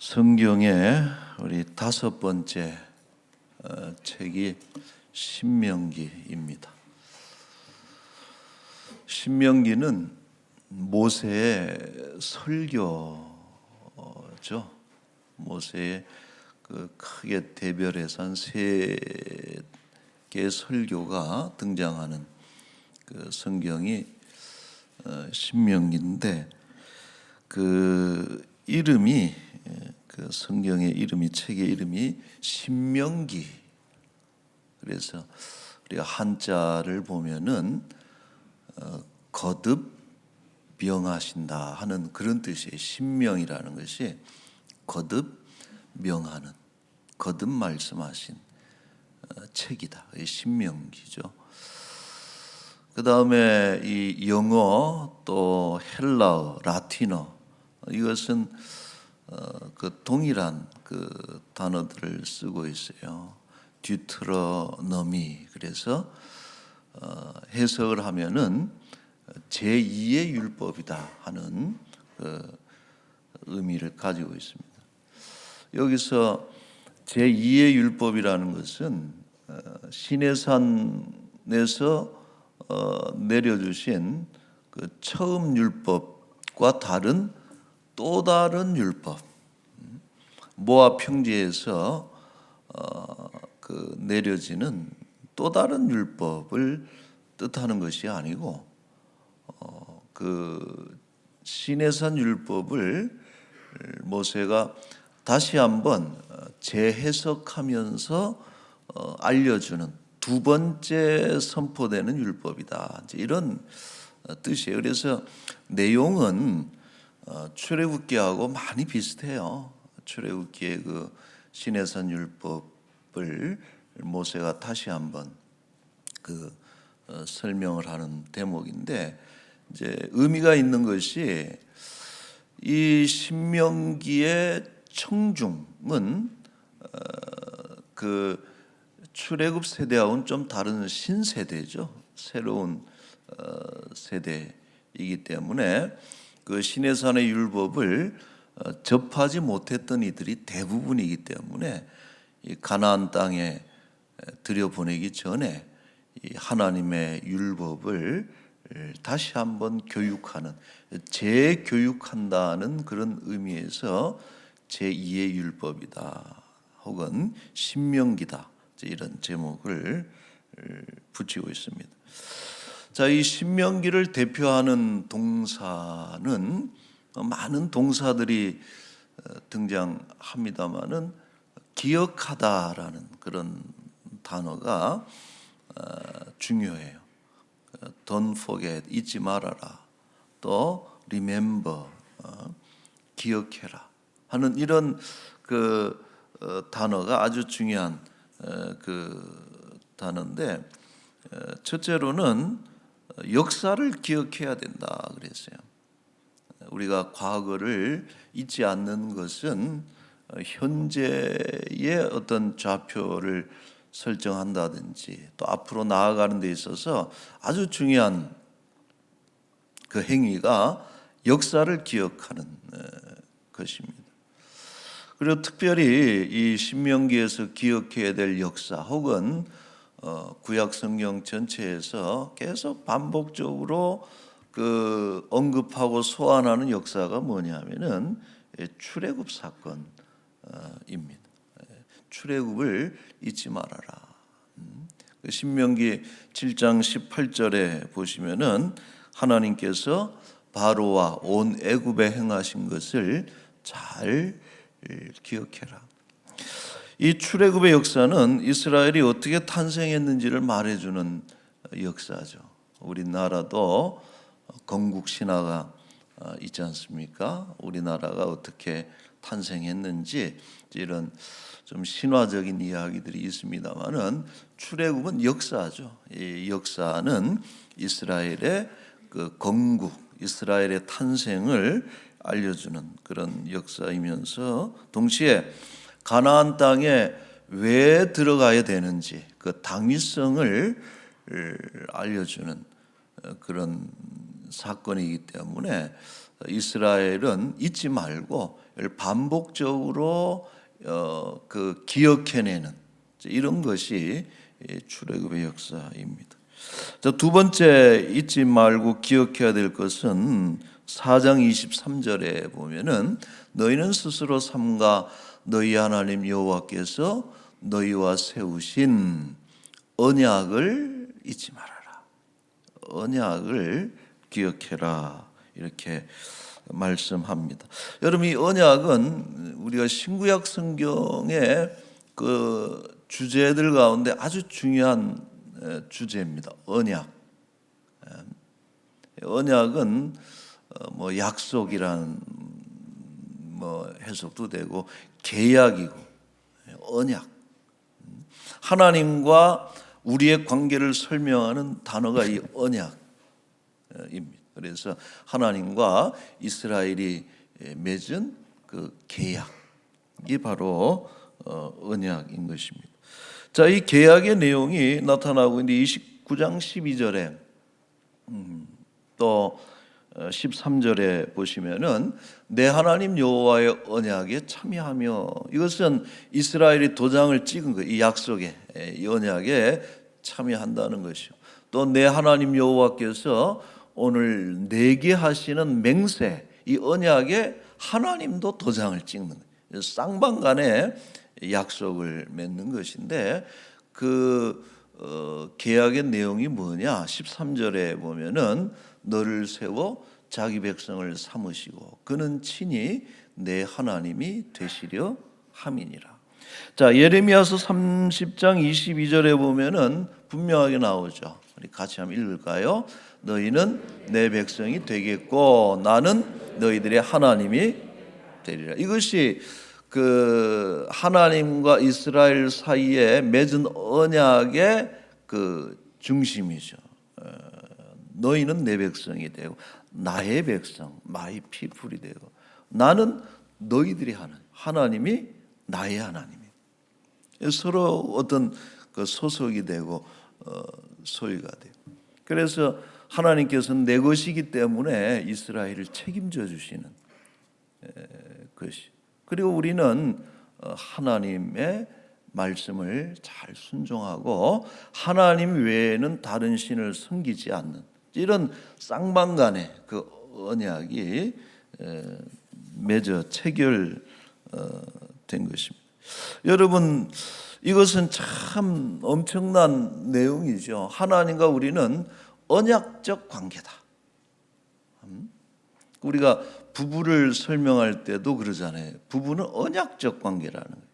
성경의 우리 다섯 번째 책이 신명기입니다. 신명기는 모세의 설교죠. 모세의 그 크게 대별해서 한 세 개의 설교가 등장하는 그 성경이 신명기인데, 그 이름이, 그 성경의 이름이, 책의 이름이 신명기. 그래서 우리가 한자를 보면은 거듭 명하신다 하는 그런 뜻이에요. 신명이라는 것이 거듭 명하는, 거듭 말씀하신 책이다. 신명기죠. 그 다음에 이 영어 또 헬라어, 라틴어, 이것은 그 동일한 그 단어들을 쓰고 있어요. 듀트러너미. 그래서 해석을 하면은 제2의 율법이다 하는 그 의미를 가지고 있습니다. 여기서 제2의 율법이라는 것은 시내산에서 내려주신 그 처음 율법과 다른 또 다른 율법, 모압 평지에서 그 내려지는 또 다른 율법을 뜻하는 것이 아니고, 그 시내산 율법을 모세가 다시 한번 재해석하면서 알려주는 두 번째 선포되는 율법이다, 이런 뜻이에요. 그래서 내용은 출애굽기하고 많이 비슷해요. 출애굽기의 그 시내산 율법을 모세가 다시 한번 그 설명을 하는 대목인데, 이제 의미가 있는 것이 이 신명기의 청중은 그 출애굽 세대하고는 좀 다른 신세대죠. 새로운 세대이기 때문에 그 시내산의 율법을 접하지 못했던 이들이 대부분이기 때문에 이 가나안 땅에 들여보내기 전에 이 하나님의 율법을 다시 한번 교육하는, 재교육한다는 그런 의미에서 제2의 율법이다 혹은 신명기다, 이런 제목을 붙이고 있습니다. 자, 이 신명기를 대표하는 동사는 많은 동사들이 등장합니다마는 기억하다라는 그런 단어가 중요해요. Don't forget, 잊지 말아라. 또 remember, 기억해라 하는 이런 그 단어가 아주 중요한 그 단어인데, 첫째로는 역사를 기억해야 된다 그랬어요. 우리가 과거를 잊지 않는 것은 현재의 어떤 좌표를 설정한다든지 또 앞으로 나아가는 데 있어서 아주 중요한 그 행위가 역사를 기억하는 것입니다. 그리고 특별히 이 신명기에서 기억해야 될 역사 혹은 구약 성경 전체에서 계속 반복적으로 그 언급하고 소환하는 역사가 뭐냐면은 출애굽 사건입니다. 출애굽을 잊지 말아라. 신명기 7장 18절에 보시면은 하나님께서 바로와 온 애굽에 행하신 것을 잘 기억해라. 이 출애굽의 역사는 이스라엘이 어떻게 탄생했는지를 말해주는 역사죠. 우리나라도 건국 신화가 있지 않습니까? 우리나라가 어떻게 탄생했는지 이런 좀 신화적인 이야기들이 있습니다만은 출애굽은 역사죠. 이 역사는 이스라엘의 그 건국, 이스라엘의 탄생을 알려주는 그런 역사이면서 동시에 가나안 땅에 왜 들어가야 되는지 그 당위성을 알려주는 그런 사건이기 때문에 이스라엘은 잊지 말고 반복적으로 그 기억해내는 이런 것이 출애굽의 역사입니다. 자, 두 번째 잊지 말고 기억해야 될 것은 4장 23절에 보면은 너희는 스스로 삼가 너희 하나님 여호와께서 너희와 세우신 언약을 잊지 말아라. 언약을 기억해라. 이렇게 말씀합니다. 여러분, 이 언약은 우리가 신구약 성경의 그 주제들 가운데 아주 중요한 주제입니다. 언약. 언약은 뭐 약속이란 뭐 해석도 되고 계약이고 언약. 하나님과 우리의 관계를 설명하는 단어가 이 언약입니다. 그래서 하나님과 이스라엘이 맺은 그 계약이 바로 언약인 것입니다. 자, 이 계약의 내용이 나타나고 있는데 29장 12절에 또 13절에 보시면은 내 하나님 여호와의 언약에 참여하며, 이것은 이스라엘이 도장을 찍은 거, 이 약속에, 이 언약에 참여한다는 것이요. 또 내 하나님 여호와께서 오늘 내게 하시는 맹세, 이 언약에 하나님도 도장을 찍는 거예요. 쌍방간에 약속을 맺는 것인데 그 계약의 내용이 뭐냐? 13절에 보면은 너를 세워 자기 백성을 삼으시고 그는 친히 내 하나님이 되시려 함이니라. 자, 예레미야서 30장 22절에 보면은 분명하게 나오죠. 우리 같이 한번 읽을까요? 너희는 내 백성이 되겠고 나는 너희들의 하나님이 되리라. 이것이 그 하나님과 이스라엘 사이에 맺은 언약의 그 중심이죠. 너희는 내 백성이 되고 나의 백성, my people이 되고 나는 너희들이 하나님이 나의 하나님이 서로 어떤 그 소속이 되고 소유가 돼요. 그래서 하나님께서는 내 것이기 때문에 이스라엘을 책임져 주시는 것이. 그리고 우리는 하나님의 말씀을 잘 순종하고 하나님 외에는 다른 신을 섬기지 않는 이런 쌍방간의 그 언약이 맺어 체결된 것입니다. 여러분, 이것은 참 엄청난 내용이죠. 하나님과 우리는 언약적 관계다. 우리가 부부를 설명할 때도 그러잖아요. 부부는 언약적 관계라는 거예요.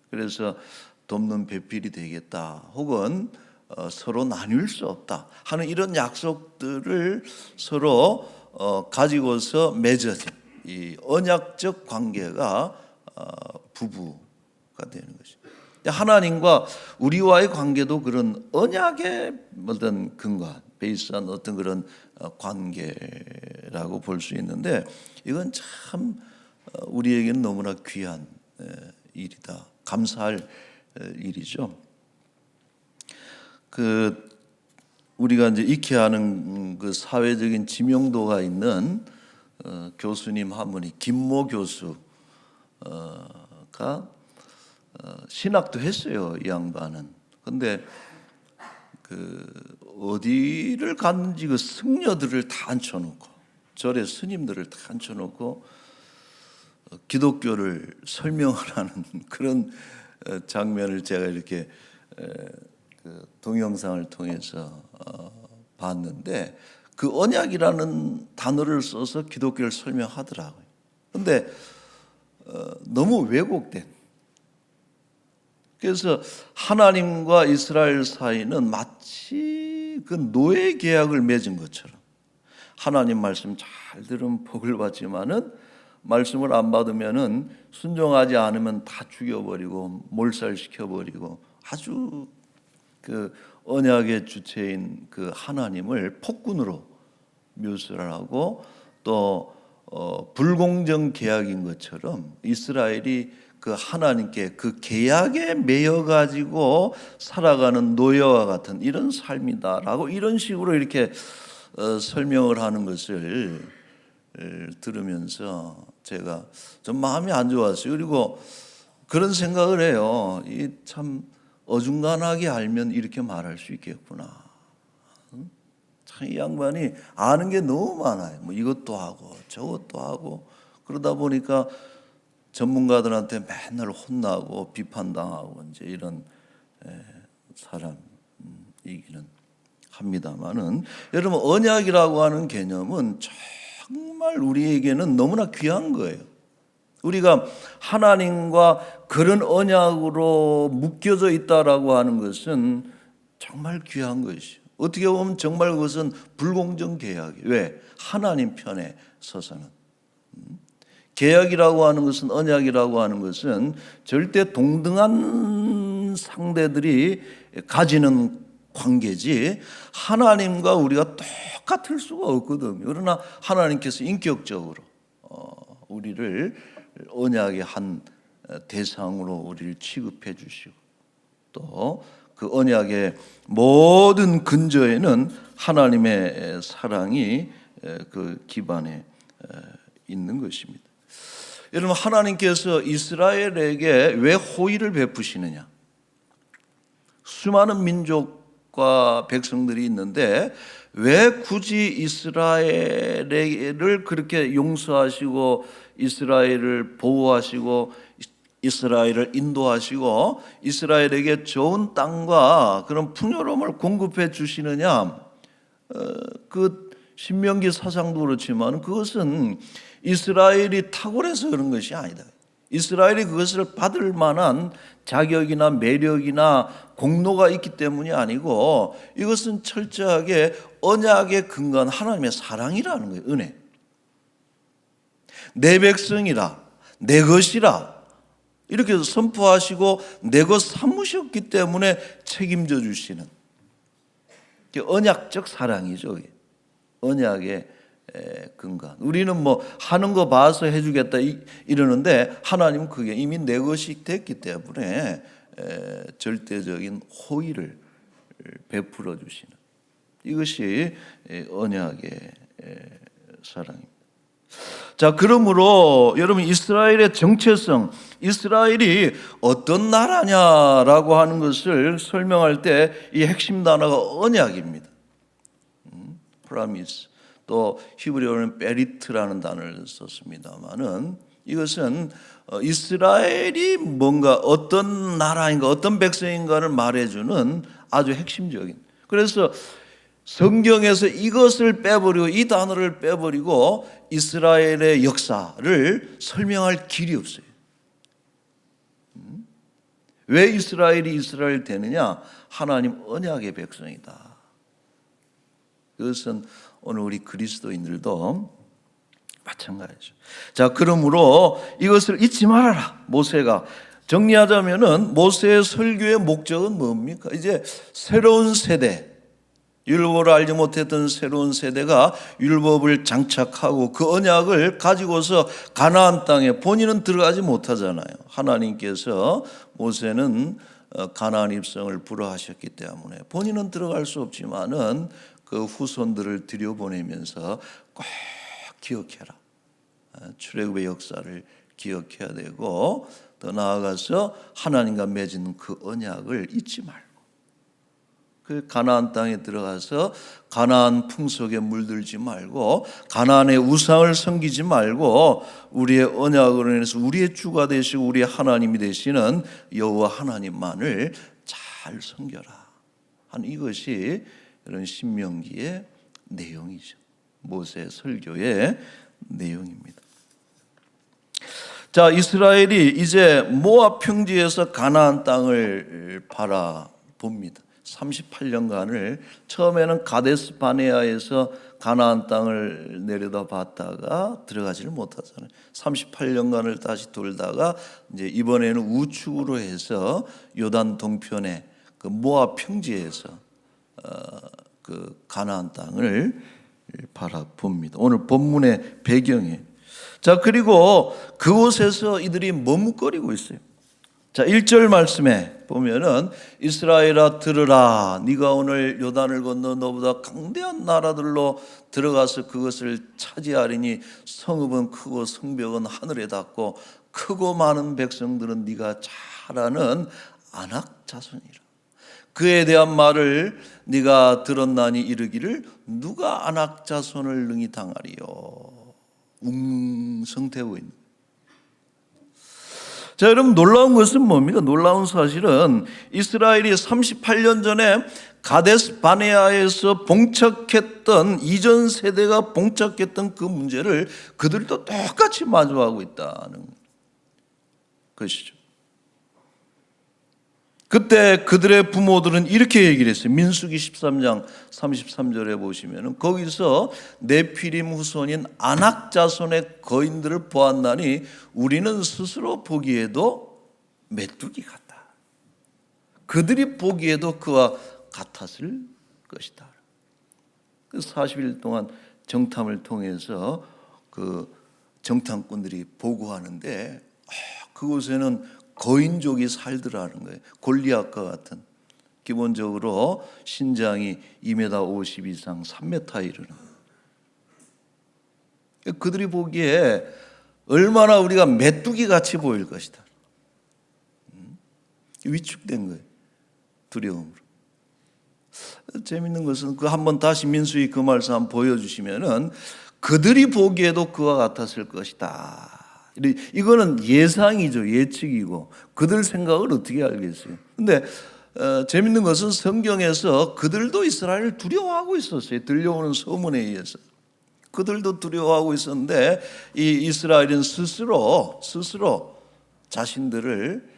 그래서 돕는 배필이 되겠다, 혹은 서로 나눌 수 없다 하는 이런 약속들을 서로 가지고서 맺어진 이 언약적 관계가 부부가 되는 것입니다. 하나님과 우리와의 관계도 그런 언약의 어떤 근거한 베이스한 어떤 그런 관계라고 볼 수 있는데, 이건 참 우리에게는 너무나 귀한 일이다. 감사할 일이죠. 그 우리가 이제 익히 아는 그 사회적인 지명도가 있는 교수님 한 분이 김모 교수가 신학도 했어요, 이 양반은. 근데 그 어디를 갔는지 그 승려들을 다 앉혀놓고 절에 스님들을 다 앉혀놓고 기독교를 설명하는 그런 장면을 제가 이렇게 그 동영상을 통해서 봤는데, 그 언약이라는 단어를 써서 기독교를 설명하더라고요. 근데 너무 왜곡된, 그래서 하나님과 이스라엘 사이는 마치 그 노예 계약을 맺은 것처럼 하나님 말씀 잘 들으면 복을 받지만은 말씀을 안 받으면은 순종하지 않으면 다 죽여버리고 몰살시켜버리고, 아주 그 언약의 주체인 그 하나님을 폭군으로 묘사를 하고, 또 불공정 계약인 것처럼 이스라엘이 그 하나님께 그 계약에 매여 가지고 살아가는 노예와 같은 이런 삶이다라고 이런 식으로 이렇게 설명을 하는 것을 들으면서 제가 좀 마음이 안 좋았어요. 그리고 그런 생각을 해요. 이 참 어중간하게 알면 이렇게 말할 수 있겠구나. 참 이 양반이 아는 게 너무 많아요. 뭐 이것도 하고 저것도 하고 그러다 보니까 전문가들한테 맨날 혼나고 비판당하고 이제 이런 사람이기는 합니다만은, 여러분 언약이라고 하는 개념은 정말 우리에게는 너무나 귀한 거예요. 우리가 하나님과 그런 언약으로 묶여져 있다라고 하는 것은 정말 귀한 것이요. 어떻게 보면 정말 그것은 불공정 계약이에요. 왜? 하나님 편에 서서는. 계약이라고 하는 것은, 언약이라고 하는 것은 절대 동등한 상대들이 가지는 관계지 하나님과 우리가 똑같을 수가 없거든요. 그러나 하나님께서 인격적으로 우리를 언약의 한 대상으로 우리를 취급해 주시고, 또 그 언약의 모든 근저에는 하나님의 사랑이 그 기반에 있는 것입니다. 여러분, 하나님께서 이스라엘에게 왜 호의를 베푸시느냐? 수많은 민족과 백성들이 있는데 왜 굳이 이스라엘을 그렇게 용서하시고 이스라엘을 보호하시고 이스라엘을 인도하시고 이스라엘에게 좋은 땅과 그런 풍요로움을 공급해 주시느냐? 그 신명기 사상도 그렇지만 그것은 이스라엘이 탁월해서 그런 것이 아니다. 이스라엘이 그것을 받을 만한 자격이나 매력이나 공로가 있기 때문이 아니고 이것은 철저하게 언약에 근거한 하나님의 사랑이라는 거예요. 은혜. 내 백성이라, 내 것이라 이렇게 선포하시고 내 것 삼으셨기 때문에 책임져 주시는 언약적 사랑이죠. 언약의 근간. 우리는 뭐 하는 거 봐서 해주겠다 이러는데 하나님은 그게 이미 내 것이 됐기 때문에 절대적인 호의를 베풀어 주시는, 이것이 언약의 사랑입니다. 자, 그러므로 여러분, 이스라엘의 정체성, 이스라엘이 어떤 나라냐라고 하는 것을 설명할 때 이 핵심 단어가 언약입니다. 프라미스, 또 히브리어는 베리트라는 단어를 썼습니다만은 이것은 이스라엘이 뭔가 어떤 나라인가 어떤 백성인가를 말해주는 아주 핵심적인, 그래서 성경에서 이것을 빼버리고 이 단어를 빼버리고 이스라엘의 역사를 설명할 길이 없어요. 왜 이스라엘이 이스라엘 되느냐? 하나님 언약의 백성이다. 그것은 오늘 우리 그리스도인들도 마찬가지죠. 자, 그러므로 이것을 잊지 말아라. 모세가 정리하자면은 모세의 설교의 목적은 뭡니까? 이제 새로운 세대, 율법을 알지 못했던 새로운 세대가 율법을 장착하고 그 언약을 가지고서 가나안 땅에 본인은 들어가지 못하잖아요. 하나님께서 모세는 가나안 입성을 불허하셨기 때문에 본인은 들어갈 수 없지만은 그 후손들을 들여보내면서 꼭 기억해라. 출애굽의 역사를 기억해야 되고, 더 나아가서 하나님과 맺은 그 언약을 잊지 말고 그 가나안 땅에 들어가서 가나안 풍속에 물들지 말고 가나안의 우상을 섬기지 말고 우리의 언약으로 인해서 우리의 주가 되시고 우리의 하나님이 되시는 여호와 하나님만을 잘 섬겨라 한, 이것이 이런 신명기의 내용이죠. 모세 설교의 내용입니다. 자, 이스라엘이 이제 모압 평지에서 가나안 땅을 바라봅니다. 38년간을 처음에는 가데스 바네아에서 가나안 땅을 내려다봤다가 들어가지를 못하잖아요. 38년간을 다시 돌다가 이제 이번에는 우측으로 해서 요단 동편의 그 모압 평지에서 그 가나안 땅을 바라봅니다. 오늘 본문의 배경이에요. 자, 그리고 그곳에서 이들이 머뭇거리고 있어요. 자, 1절 말씀에 보면은 이스라엘아 들으라, 네가 오늘 요단을 건너 너보다 강대한 나라들로 들어가서 그것을 차지하리니 성읍은 크고 성벽은 하늘에 닿고 크고 많은 백성들은 네가 잘 아는 아낙 자손이라. 그에 대한 말을 네가 들었나니 이르기를 누가 아낙 자손을 능히 당하리요. 웅성대고 있는. 자, 여러분, 놀라운 것은 뭡니까? 놀라운 사실은 이스라엘이 38년 전에 가데스 바네아에서 봉착했던, 이전 세대가 봉착했던 그 문제를 그들도 똑같이 마주하고 있다는 것이죠. 그때 그들의 부모들은 이렇게 얘기를 했어요. 민수기 13장 33절에 보시면 거기서 네피림 후손인 아낙 자손의 거인들을 보았나니 우리는 스스로 보기에도 메뚜기 같다. 그들이 보기에도 그와 같았을 것이다. 40일 동안 정탐을 통해서 그 정탐꾼들이 보고하는데 그곳에는 거인족이 살더라는 거예요. 골리앗과 같은. 기본적으로 신장이 2m 50 이상 3m 이르는. 그들이 보기에 얼마나 우리가 메뚜기 같이 보일 것이다. 위축된 거예요. 두려움으로. 재밌는 것은 그 한번 다시 민수기 그 말씀 한번 보여주시면은 그들이 보기에도 그와 같았을 것이다. 이거는 예상이죠. 예측이고 그들 생각을 어떻게 알겠어요. 근데 재밌는 것은 성경에서 그들도 이스라엘을 두려워하고 있었어요. 들려오는 소문에 의해서 그들도 두려워하고 있었는데 이 이스라엘은 스스로 자신들을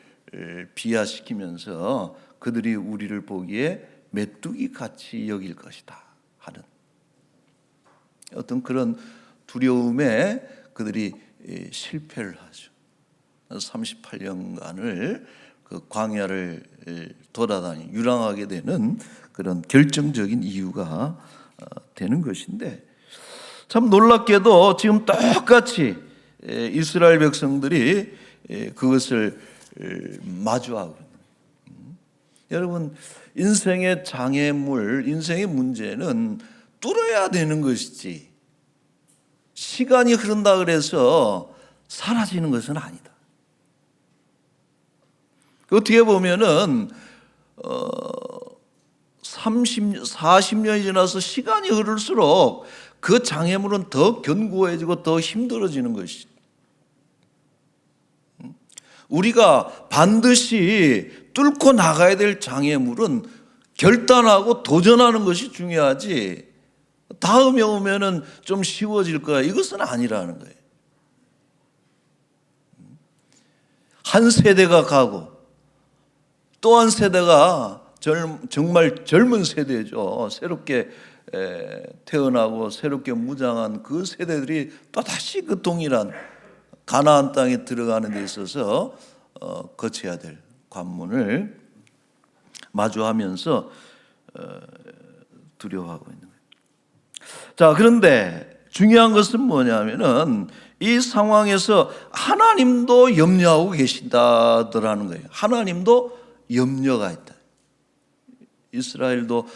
비하시키면서 그들이 우리를 보기에 메뚜기 같이 여길 것이다 하는 어떤 그런 두려움에 그들이 실패를 하죠. 38년간을 그 광야를 돌아다니 유랑하게 되는 그런 결정적인 이유가 되는 것인데, 참 놀랍게도 지금 똑같이 이스라엘 백성들이 그것을 마주하고 있는. 여러분, 인생의 장애물, 인생의 문제는 뚫어야 되는 것이지 시간이 흐른다 그래서 사라지는 것은 아니다. 어떻게 보면은 40년이 지나서 시간이 흐를수록 그 장애물은 더 견고해지고 더 힘들어지는 것이죠. 우리가 반드시 뚫고 나가야 될 장애물은 결단하고 도전하는 것이 중요하지, 다음에 오면은 좀 쉬워질 거야, 이것은 아니라는 거예요. 한 세대가 가고 또 한 세대가 정말 젊은 세대죠. 새롭게 태어나고 새롭게 무장한 그 세대들이 또다시 그 동일한 가나안 땅에 들어가는 데 있어서 거쳐야 될 관문을 마주하면서 두려워하고 있는 거예요. 자, 그런데 중요한 것은 뭐냐면은 이 상황에서 하나님도 염려하고 계신다더라는 거예요. 하나님도 염려가 있다. 이스라엘도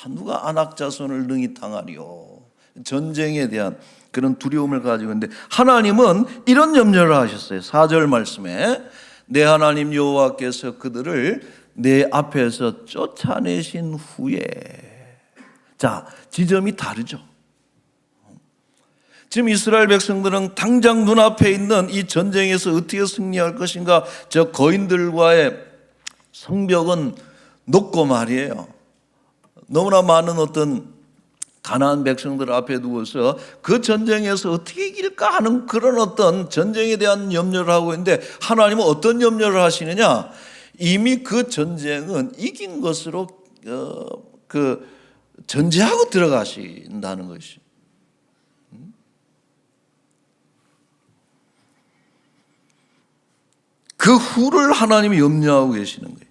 누가 아낙 자손을 능히 당하리요. 전쟁에 대한 그런 두려움을 가지고 있는데 하나님은 이런 염려를 하셨어요. 4절 말씀에 내 하나님 여호와께서 그들을 내 앞에서 쫓아내신 후에, 자, 지점이 다르죠. 지금 이스라엘 백성들은 당장 눈앞에 있는 이 전쟁에서 어떻게 승리할 것인가, 저 거인들과의 성벽은 높고 말이에요. 너무나 많은 어떤 가나안 백성들 앞에 두고서 그 전쟁에서 어떻게 이길까 하는 그런 어떤 전쟁에 대한 염려를 하고 있는데, 하나님은 어떤 염려를 하시느냐, 이미 그 전쟁은 이긴 것으로 전제하고 들어가신다는 것이. 그 후를 하나님이 염려하고 계시는 거예요.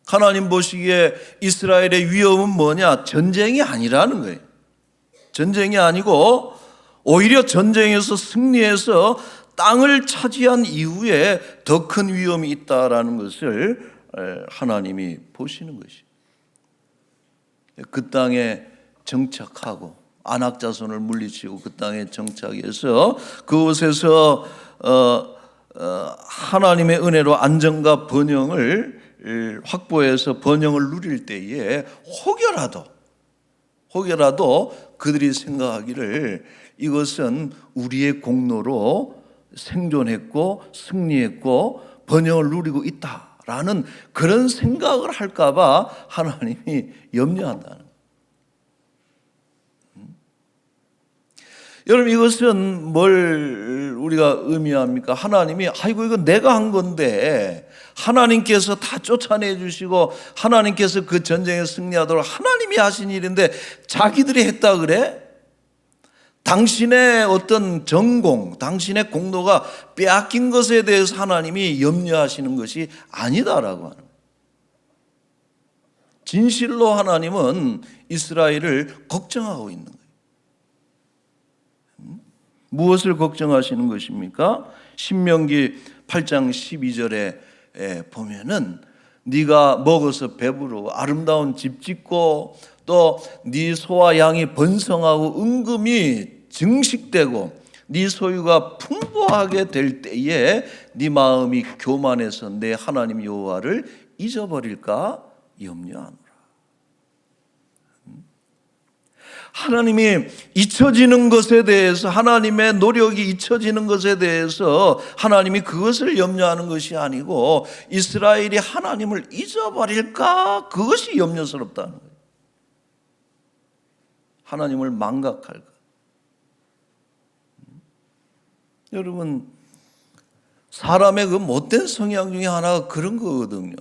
하나님 보시기에 이스라엘의 위험은 뭐냐? 전쟁이 아니라는 거예요. 전쟁이 아니고 오히려 전쟁에서 승리해서 땅을 차지한 이후에 더 큰 위험이 있다라는 것을 하나님이 보시는 것이. 그 땅에 정착하고 안악 자손을 물리치고 그 땅에 정착해서 그곳에서 하나님의 은혜로 안정과 번영을 확보해서 번영을 누릴 때에 혹여라도 그들이 생각하기를 이것은 우리의 공로로 생존했고 승리했고 번영을 누리고 있다라는 그런 생각을 할까 봐 하나님이 염려한다는 거예요. 여러분, 이것은 뭘 우리가 의미합니까? 하나님이 아이고 이거 내가 한 건데 하나님께서 다 쫓아내 주시고 하나님께서 그 전쟁에 승리하도록 하나님이 하신 일인데 자기들이 했다 그래? 당신의 어떤 전공, 당신의 공로가 빼앗긴 것에 대해서 하나님이 염려하시는 것이 아니다라고 하는 거예요. 진실로 하나님은 이스라엘을 걱정하고 있는 거예요. 무엇을 걱정하시는 것입니까? 신명기 8장 12절에 보면은 네가 먹어서 배부르고 아름다운 집 짓고 또 네 소와 양이 번성하고 은금이 증식되고 네 소유가 풍부하게 될 때에 네 마음이 교만해서 내 하나님 여호와를 잊어버릴까 염려하노라. 하나님이 잊혀지는 것에 대해서, 하나님의 노력이 잊혀지는 것에 대해서 하나님이 그것을 염려하는 것이 아니고 이스라엘이 하나님을 잊어버릴까, 그것이 염려스럽다는 거예요. 하나님을 망각할까. 여러분, 사람의 그 못된 성향 중에 하나가 그런 거거든요.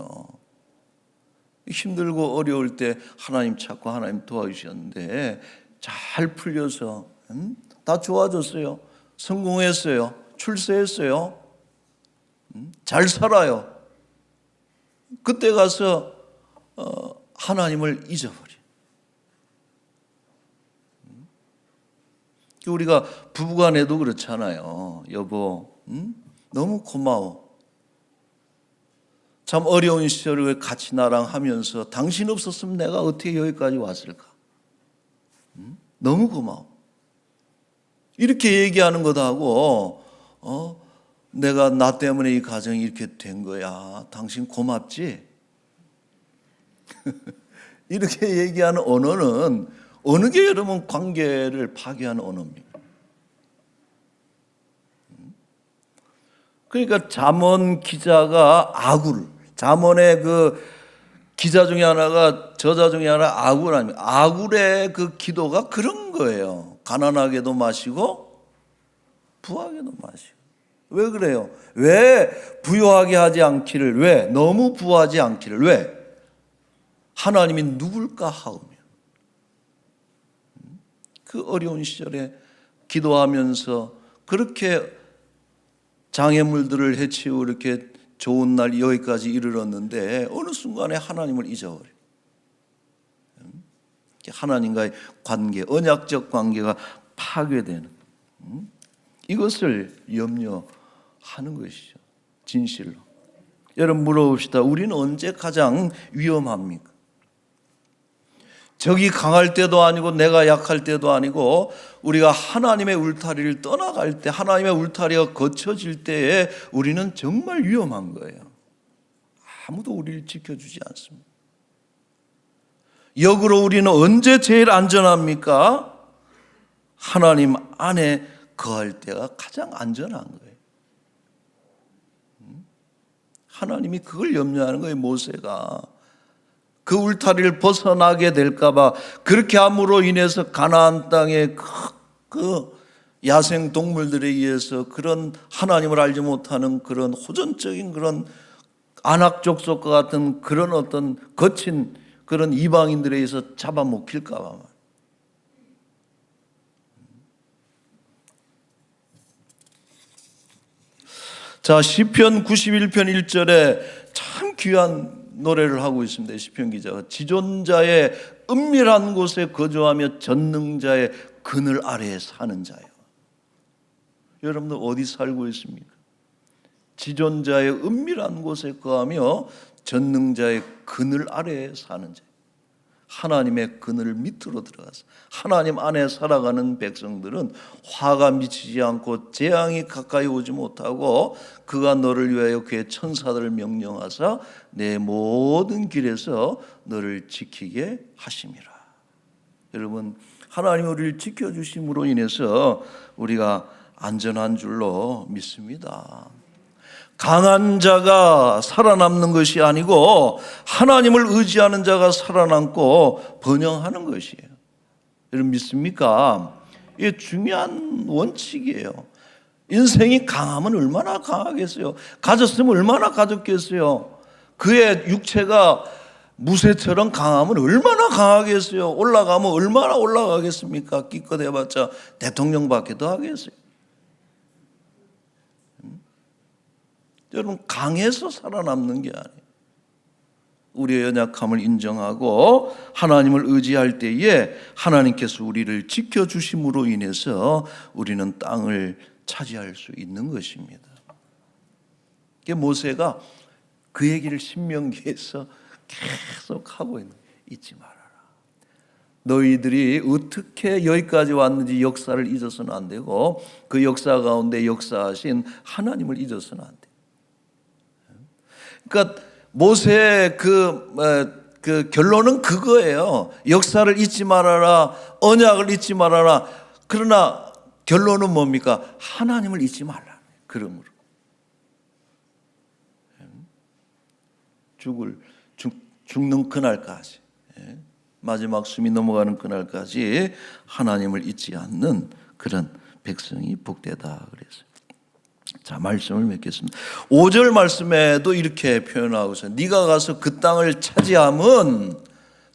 힘들고 어려울 때 하나님 찾고 하나님 도와주셨는데 잘 풀려서 다 좋아졌어요. 성공했어요. 출세했어요. 잘 살아요. 그때 가서 하나님을 잊어버려. 우리가 부부간에도 그렇잖아요. 여보, 너무 고마워. 참 어려운 시절을 같이 나랑 하면서 당신 없었으면 내가 어떻게 여기까지 왔을까? 너무 고마워. 이렇게 얘기하는 것하고 내가 나 때문에 이 가정이 이렇게 된 거야. 당신 고맙지? 이렇게 얘기하는 언어는 어느 게 여러분 관계를 파괴하는 언어입니까? 그러니까 잠언 기자가 잠언의 그 기자 중에 하나가, 저자 중에 하나 아굴 아닙니까? 아굴의 그 기도가 그런 거예요. 가난하게도 마시고 부하게도 마시고. 왜 그래요? 왜 부유하게 하지 않기를, 왜 너무 부하지 않기를, 왜 하나님이 누굴까 하오며. 그 어려운 시절에 기도하면서 그렇게 장애물들을 해치우고 이렇게 좋은 날 여기까지 이르렀는데 어느 순간에 하나님을 잊어버려요. 하나님과의 관계, 언약적 관계가 파괴되는, 이것을 염려하는 것이죠. 진실로. 여러분 물어봅시다. 우리는 언제 가장 위험합니까? 적이 강할 때도 아니고 내가 약할 때도 아니고 우리가 하나님의 울타리를 떠나갈 때, 하나님의 울타리가 거쳐질 때에 우리는 정말 위험한 거예요. 아무도 우리를 지켜주지 않습니다. 역으로 우리는 언제 제일 안전합니까? 하나님 안에 거할 때가 가장 안전한 거예요. 하나님이 그걸 염려하는 거예요. 모세가 그 울타리를 벗어나게 될까 봐, 그렇게 함으로 인해서 가나안 땅의 그 야생 동물들에 의해서 그런 하나님을 알지 못하는 그런 호전적인 그런 안악족속과 같은 그런 어떤 거친 그런 이방인들에 의해서 잡아먹힐까 봐. 자, 시편 91편 1절에 참 귀한 노래를 하고 있습니다. 시편 기자가 지존자의 은밀한 곳에 거주하며 전능자의 그늘 아래에 사는 자요. 여러분들 어디 살고 있습니까? 지존자의 은밀한 곳에 거하며 전능자의 그늘 아래에 사는 자, 하나님의 그늘 밑으로 들어가서 하나님 안에 살아가는 백성들은 화가 미치지 않고 재앙이 가까이 오지 못하고 그가 너를 위하여 그의 천사들을 명령하사 내 모든 길에서 너를 지키게 하심이라. 여러분, 하나님이 우리를 지켜주심으로 인해서 우리가 안전한 줄로 믿습니다. 강한 자가 살아남는 것이 아니고 하나님을 의지하는 자가 살아남고 번영하는 것이에요. 여러분 믿습니까? 이게 중요한 원칙이에요. 인생이 강하면 얼마나 강하겠어요? 가졌으면 얼마나 가졌겠어요? 그의 육체가 무쇠처럼 강하면 얼마나 강하겠어요? 올라가면 얼마나 올라가겠습니까? 기껏 해봤자 대통령 받기도 하겠어요. 여러분, 강해서 살아남는 게 아니에요. 우리의 연약함을 인정하고 하나님을 의지할 때에 하나님께서 우리를 지켜주심으로 인해서 우리는 땅을 차지할 수 있는 것입니다. 모세가 그 얘기를 신명기에서 계속 하고 있는 거예요. 잊지 말아라. 너희들이 어떻게 여기까지 왔는지 역사를 잊어서는 안 되고 그 역사 가운데 역사하신 하나님을 잊어서는 안 돼. 그러니까 모세의 그 결론은 그거예요. 역사를 잊지 말아라. 언약을 잊지 말아라. 그러나 결론은 뭡니까? 하나님을 잊지 말라. 그러므로 죽는 그날까지, 마지막 숨이 넘어가는 그날까지 하나님을 잊지 않는 그런 백성이 복되다 그랬어요. 자, 말씀을 맺겠습니다. 5절 말씀에도 이렇게 표현하고 있어요. 네가 가서 그 땅을 차지함은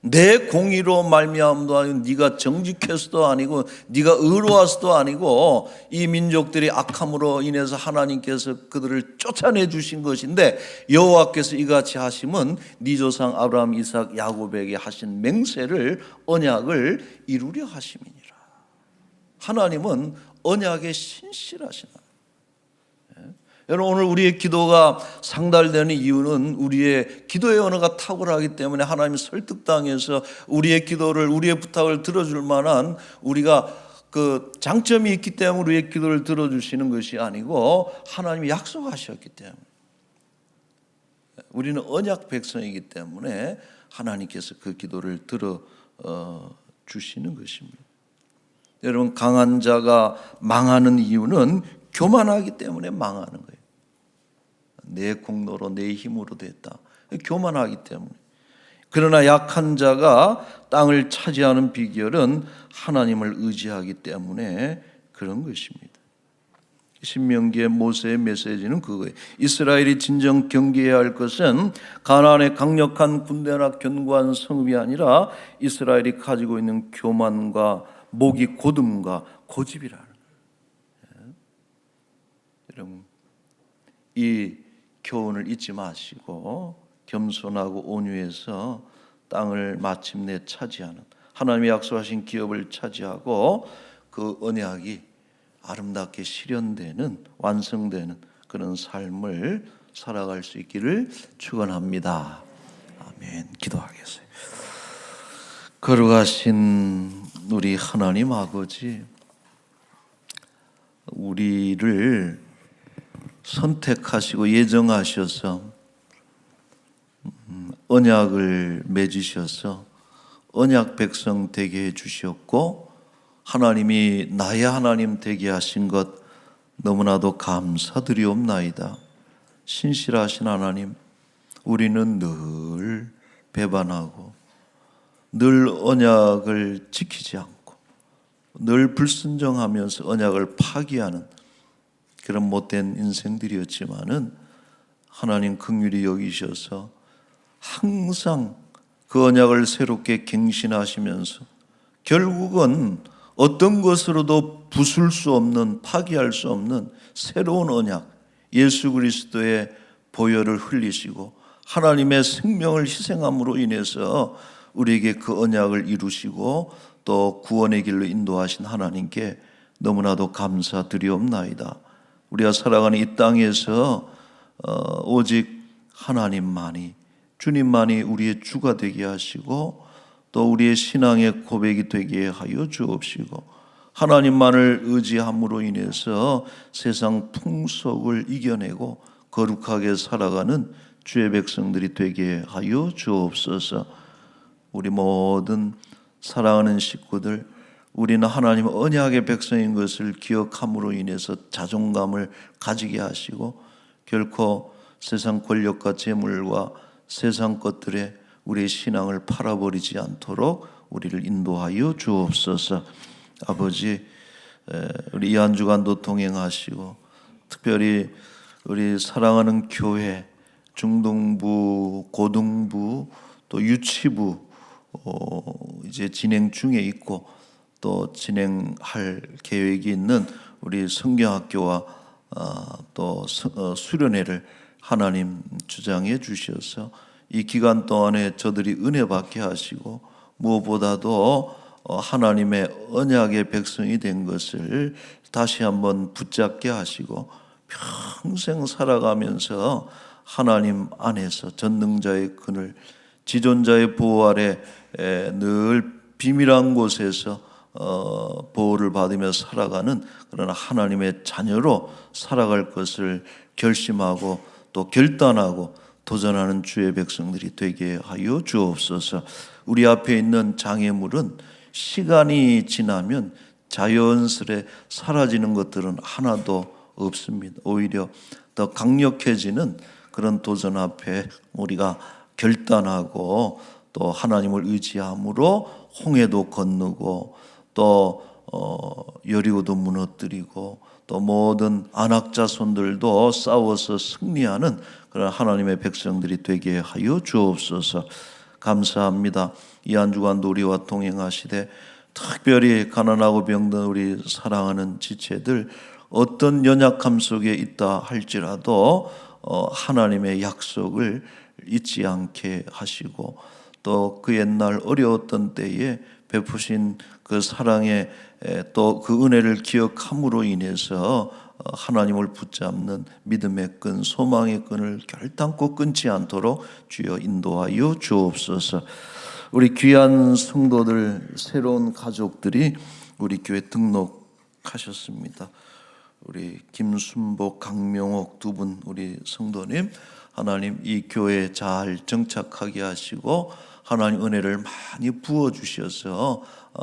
내 공의로 말미암도 아니고 네가 정직해서도 아니고 네가 의로워서도 아니고 이 민족들이 악함으로 인해서 하나님께서 그들을 쫓아내 주신 것인데 여호와께서 이같이 하심은 네 조상 아브라함 이삭 야곱에게 하신 맹세를 언약을 이루려 하심이니라. 하나님은 언약에 신실하시나. 여러분, 오늘 우리의 기도가 상달되는 이유는 우리의 기도의 언어가 탁월하기 때문에 하나님이 설득당해서 우리의 기도를, 우리의 부탁을 들어줄 만한 우리가 그 장점이 있기 때문에 우리의 기도를 들어주시는 것이 아니고 하나님이 약속하셨기 때문에, 우리는 언약 백성이기 때문에 하나님께서 그 기도를 들어주시는 것입니다. 여러분, 강한 자가 망하는 이유는 교만하기 때문에 망하는 거예요. 내 공로로 내 힘으로 됐다. 교만하기 때문에. 그러나 약한 자가 땅을 차지하는 비결은 하나님을 의지하기 때문에 그런 것입니다. 신명기의 모세의 메시지는 그거예요. 이스라엘이 진정 경계해야 할 것은 가나안의 강력한 군대나 견고한 성읍이 아니라 이스라엘이 가지고 있는 교만과 목이 고듬과 고집이라는 거예요. 여러분, 이 교훈을 잊지 마시고 겸손하고 온유해서 땅을 마침내 차지하는, 하나님이 약속하신 기업을 차지하고 그 언약이 아름답게 실현되는, 완성되는 그런 삶을 살아갈 수 있기를 축원합니다. 아멘. 기도하겠어요. 걸어가신 우리 하나님 아버지, 우리를 선택하시고 예정하셔서 언약을 맺으셔서 언약 백성 되게 해주셨고 하나님이 나의 하나님 되게 하신 것 너무나도 감사드리옵나이다. 신실하신 하나님, 우리는 늘 배반하고 늘 언약을 지키지 않고 늘 불순종하면서 언약을 파기하는 그런 못된 인생들이었지만은 하나님 긍휼히 여기셔서 항상 그 언약을 새롭게 갱신하시면서 결국은 어떤 것으로도 부술 수 없는, 파기할 수 없는 새로운 언약, 예수 그리스도의 보혈을 흘리시고 하나님의 생명을 희생함으로 인해서 우리에게 그 언약을 이루시고 또 구원의 길로 인도하신 하나님께 너무나도 감사드리옵나이다. 우리가 살아가는 이 땅에서 오직 하나님만이, 주님만이 우리의 주가 되게 하시고 또 우리의 신앙의 고백이 되게 하여 주옵시고, 하나님만을 의지함으로 인해서 세상 풍속을 이겨내고 거룩하게 살아가는 주의 백성들이 되게 하여 주옵소서. 우리 모든 사랑하는 식구들, 우리는 하나님 언약의 백성인 것을 기억함으로 인해서 자존감을 가지게 하시고 결코 세상 권력과 재물과 세상 것들에 우리의 신앙을 팔아버리지 않도록 우리를 인도하여 주옵소서. 아버지, 우리 이 한 주간도 동행하시고 특별히 우리 사랑하는 교회 중등부, 고등부, 또 유치부 이제 진행 중에 있고 또 진행할 계획이 있는 우리 성경학교와 또 수련회를 하나님 주장해 주셔서 이 기간 동안에 저들이 은혜 받게 하시고 무엇보다도 하나님의 언약의 백성이 된 것을 다시 한번 붙잡게 하시고 평생 살아가면서 하나님 안에서 전능자의 그늘, 지존자의 보호 아래 늘 비밀한 곳에서 보호를 받으며 살아가는 그런 하나님의 자녀로 살아갈 것을 결심하고 또 결단하고 도전하는 주의 백성들이 되게 하여 주옵소서. 우리 앞에 있는 장애물은 시간이 지나면 자연스레 사라지는 것들은 하나도 없습니다. 오히려 더 강력해지는 그런 도전 앞에 우리가 결단하고 또 하나님을 의지함으로 홍해도 건너고 또 여리고도 무너뜨리고 또 모든 안악자손들도 싸워서 승리하는 그런 하나님의 백성들이 되게 하여 주옵소서. 감사합니다. 이 한 주간도 우리와 동행하시되 특별히 가난하고 병든 우리 사랑하는 지체들 어떤 연약함 속에 있다 할지라도 하나님의 약속을 잊지 않게 하시고 또 그 옛날 어려웠던 때에 베푸신 그 사랑의 또 그 은혜를 기억함으로 인해서 하나님을 붙잡는 믿음의 끈, 소망의 끈을 결단코 끊지 않도록 주여 인도하여 주옵소서. 우리 귀한 성도들, 새로운 가족들이 우리 교회 등록하셨습니다. 우리 김순복, 강명옥 두 분 우리 성도님, 하나님 이 교회에 잘 정착하게 하시고 하나님 은혜를 많이 부어주셔서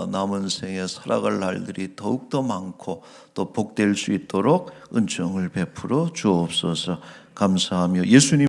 남은 생에 살아갈 날들이 더욱더 많고 또 복될 수 있도록 은총을 베풀어 주옵소서. 감사하며 예수님